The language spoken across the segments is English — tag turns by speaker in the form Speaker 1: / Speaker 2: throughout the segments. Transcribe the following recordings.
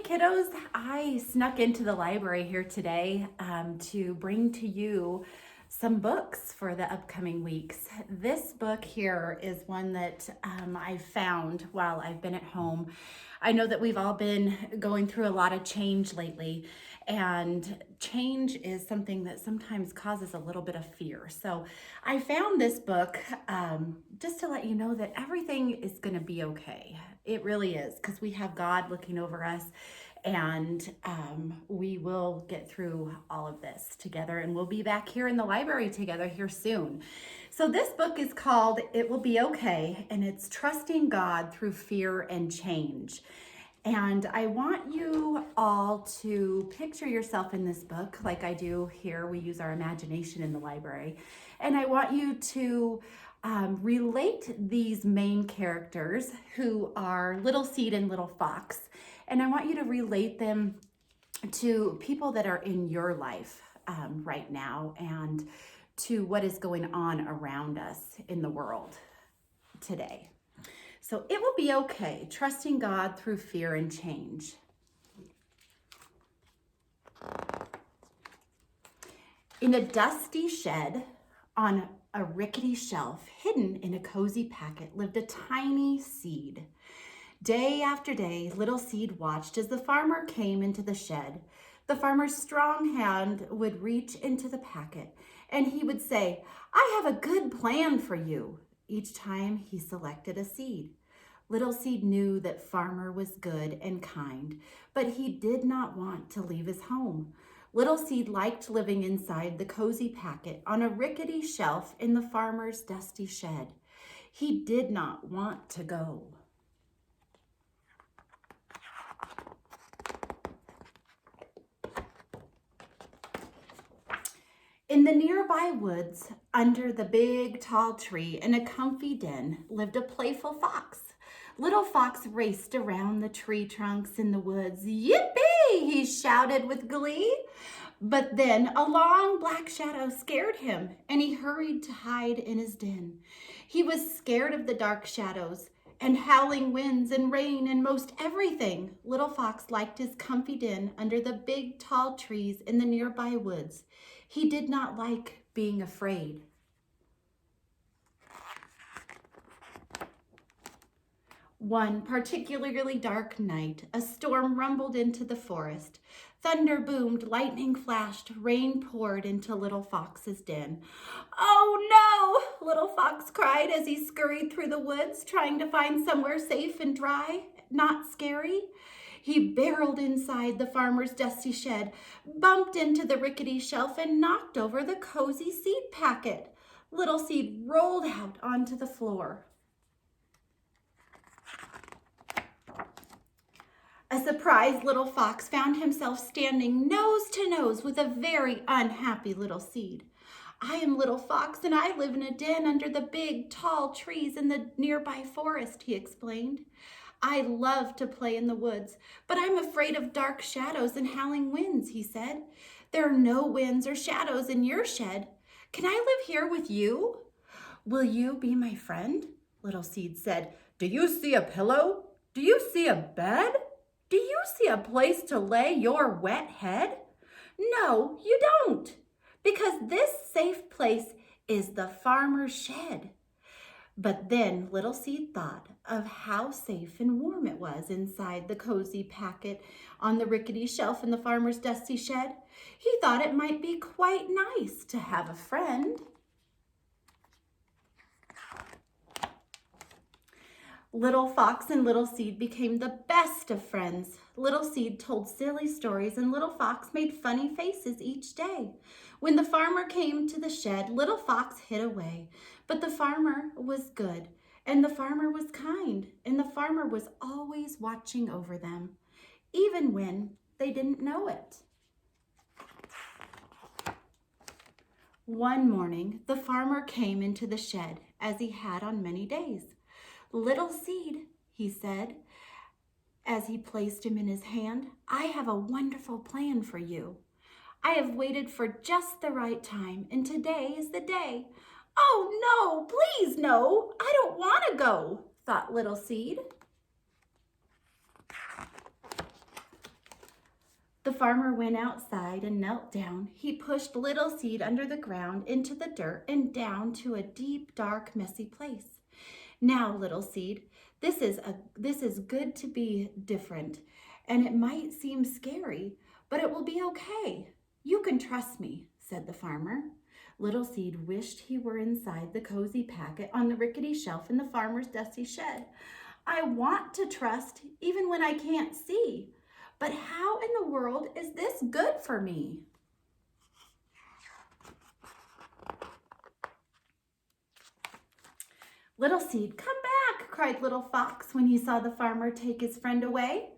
Speaker 1: kiddos. I snuck into the library here today to bring to you some books for the upcoming weeks. This book here is one that I found while I've been at home. I know that we've all been going through a lot of change lately, and change is something that sometimes causes a little bit of fear. So I found this book just to let you know that everything is going to be okay. It really is, because we have God looking over us, and we will get through all of this together, and we'll be back here in the library together here soon. So this book is called It Will Be Okay, and it's Trusting God Through Fear and Change. And I want you all to picture yourself in this book like I do here. We use our imagination in the library. And I want you to relate these main characters who are Little Seed and Little Fox. And I want you to relate them to people that are in your life right now and to what is going on around us in the world today. So it will be okay, trusting God through fear and change. In a dusty shed on a rickety shelf, hidden in a cozy packet, lived a tiny seed. Day after day, Little Seed watched as the farmer came into the shed. The farmer's strong hand would reach into the packet, and he would say, "I have a good plan for you," each time he selected a seed. Little Seed knew that Farmer was good and kind, but he did not want to leave his home. Little Seed liked living inside the cozy packet on a rickety shelf in the farmer's dusty shed. He did not want to go. In the nearby woods, under the big tall tree in a comfy den, lived a playful fox. Little Fox raced around the tree trunks in the woods. "Yippee!" he shouted with glee. But then a long black shadow scared him, and he hurried to hide in his den. He was scared of the dark shadows and howling winds and rain and most everything. Little Fox liked his comfy den under the big tall trees in the nearby woods. He did not like being afraid. One particularly dark night, a storm rumbled into the forest. Thunder boomed, lightning flashed, rain poured into Little Fox's den. "Oh no!" Little Fox cried as he scurried through the woods, trying to find somewhere safe and dry, not scary. He barreled inside the farmer's dusty shed, bumped into the rickety shelf, and knocked over the cozy seed packet. Little Seed rolled out onto the floor. A surprised Little Fox found himself standing nose to nose with a very unhappy Little Seed. "I am Little Fox, and I live in a den under the big, tall trees in the nearby forest," he explained. "I love to play in the woods, but I'm afraid of dark shadows and howling winds," he said. "There are no winds or shadows in your shed. Can I live here with you?" "Will you be my friend?" Little Seed said. "Do you see a pillow? Do you see a bed? Do you see a place to lay your wet head? No, you don't, because this safe place is the farmer's shed." But then Little Seed thought of how safe and warm it was inside the cozy packet on the rickety shelf in the farmer's dusty shed. He thought it might be quite nice to have a friend. Little Fox and Little Seed became the best of friends. Little Seed told silly stories, and Little Fox made funny faces each day. When the farmer came to the shed, Little Fox hid away. But the farmer was good, and the farmer was kind, and the farmer was always watching over them, even when they didn't know it. One morning, the farmer came into the shed, as he had on many days. "Little Seed," he said, as he placed him in his hand, "I have a wonderful plan for you. I have waited for just the right time, and today is the day." "Oh no, please no, I don't want to go," thought Little Seed. The farmer went outside and knelt down. He pushed Little Seed under the ground, into the dirt, and down to a deep, dark, messy place. Now, Little Seed, this is good to be different, and it might seem scary, but it will be okay. You can trust me, said the farmer. Little Seed wished he were inside the cozy packet on the rickety shelf in the farmer's dusty shed. I want to trust even when I can't see. But how in the world is this good for me? Little Seed, come back, cried Little Fox when he saw the farmer take his friend away.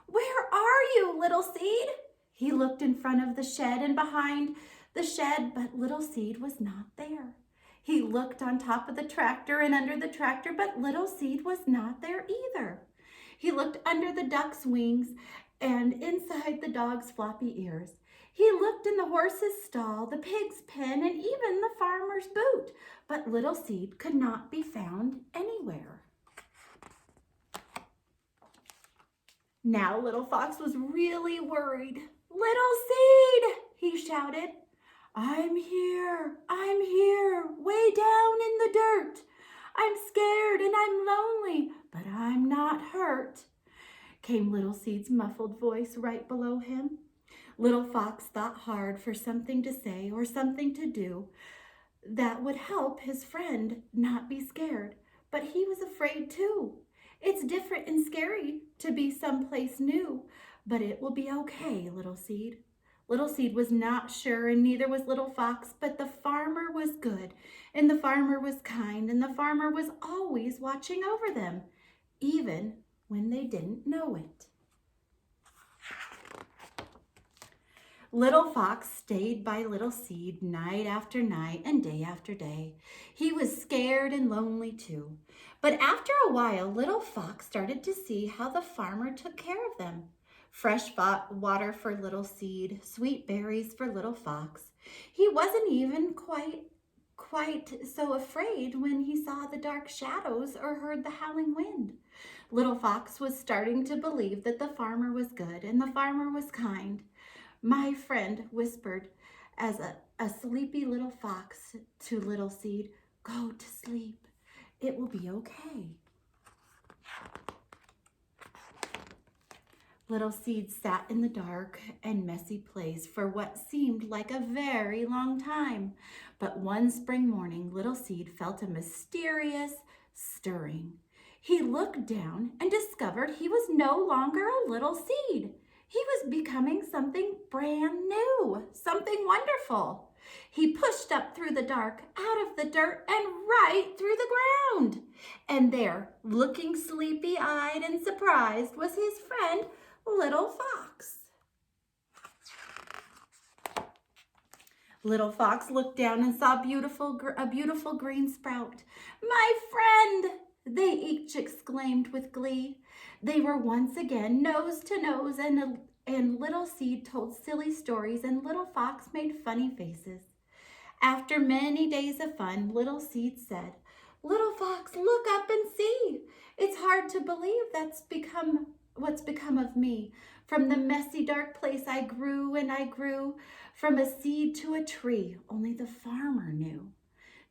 Speaker 1: Where are you, Little Seed? He looked in front of the shed and behind the shed, but Little Seed was not there. He looked on top of the tractor and under the tractor, but Little Seed was not there either. He looked under the duck's wings and inside the dog's floppy ears. He looked in the horse's stall, the pig's pen, and even the farmer's boot, but Little Seed could not be found anywhere. Now Little Fox was really worried. Little Seed, he shouted. I'm here, way down in the dirt. I'm scared and I'm lonely, but I'm not hurt, came Little Seed's muffled voice right below him. Little Fox thought hard for something to say or something to do that would help his friend not be scared, but he was afraid too. It's different and scary to be someplace new, but it will be okay, Little Seed. Little Seed was not sure, and neither was Little Fox, but the farmer was good, and the farmer was kind, and the farmer was always watching over them, even when they didn't know it. Little Fox stayed by Little Seed night after night and day after day. He was scared and lonely too. But after a while, Little Fox started to see how the farmer took care of them. Fresh water for Little Seed, sweet berries for Little Fox. He wasn't even quite so afraid when he saw the dark shadows or heard the howling wind. Little Fox was starting to believe that the farmer was good and the farmer was kind. My friend whispered as a sleepy little fox to Little Seed, go to sleep. It will be okay. Little Seed sat in the dark and messy place for what seemed like a very long time. But one spring morning, Little Seed felt a mysterious stirring. He looked down and discovered he was no longer a little seed. He was becoming something brand new, something wonderful. He pushed up through the dark, out of the dirt, and right through the ground. And there, looking sleepy-eyed and surprised, was his friend, Little Fox. Little Fox looked down and saw a beautiful green sprout. My friend, they each exclaimed with glee. They were once again nose to nose, and Little Seed told silly stories, and Little Fox made funny faces. After many days of fun, Little Seed said, Little Fox, look up and see. It's hard to believe what's become of me. From the messy, dark place I grew and I grew, from a seed to a tree, only the farmer knew.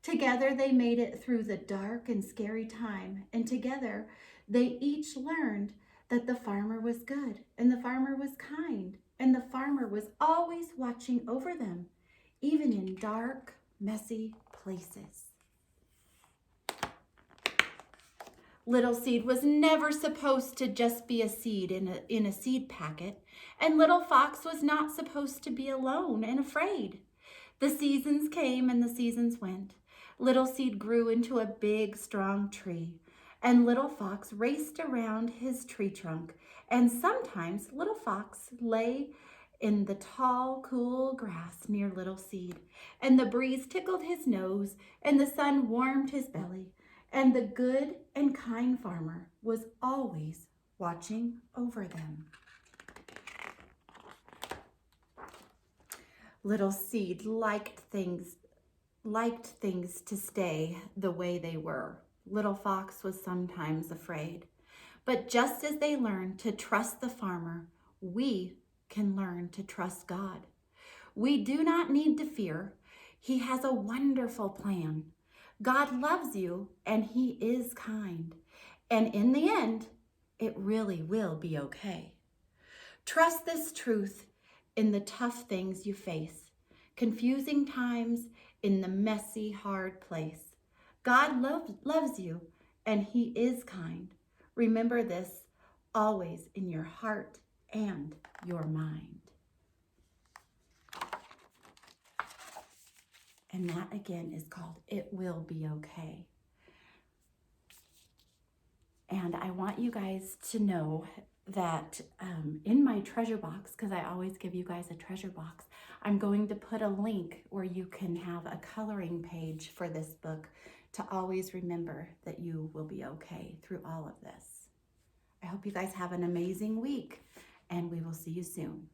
Speaker 1: Together they made it through the dark and scary time, and together they each learned that the farmer was good, and the farmer was kind, and the farmer was always watching over them, even in dark, messy places. Little Seed was never supposed to just be a seed in a seed packet, and Little Fox was not supposed to be alone and afraid. The seasons came and the seasons went. Little Seed grew into a big, strong tree, and Little Fox raced around his tree trunk, and sometimes Little Fox lay in the tall, cool grass near Little Seed, and the breeze tickled his nose, and the sun warmed his belly, and the good and kind farmer was always watching over them. Little Seed liked things to stay the way they were. Little Fox was sometimes afraid. But just as they learned to trust the farmer, we can learn to trust God. We do not need to fear. He has a wonderful plan. God loves you and He is kind. And in the end, it really will be okay. Trust this truth in the tough things you face, confusing times, in the messy, hard place. God loves you and He is kind. Remember this always in your heart and your mind. And that again is called It Will Be Okay. And I want you guys to know that in my treasure box, because I always give you guys a treasure box, I'm going to put a link where you can have a coloring page for this book to always remember that you will be okay through all of this. I hope you guys have an amazing week, and we will see you soon.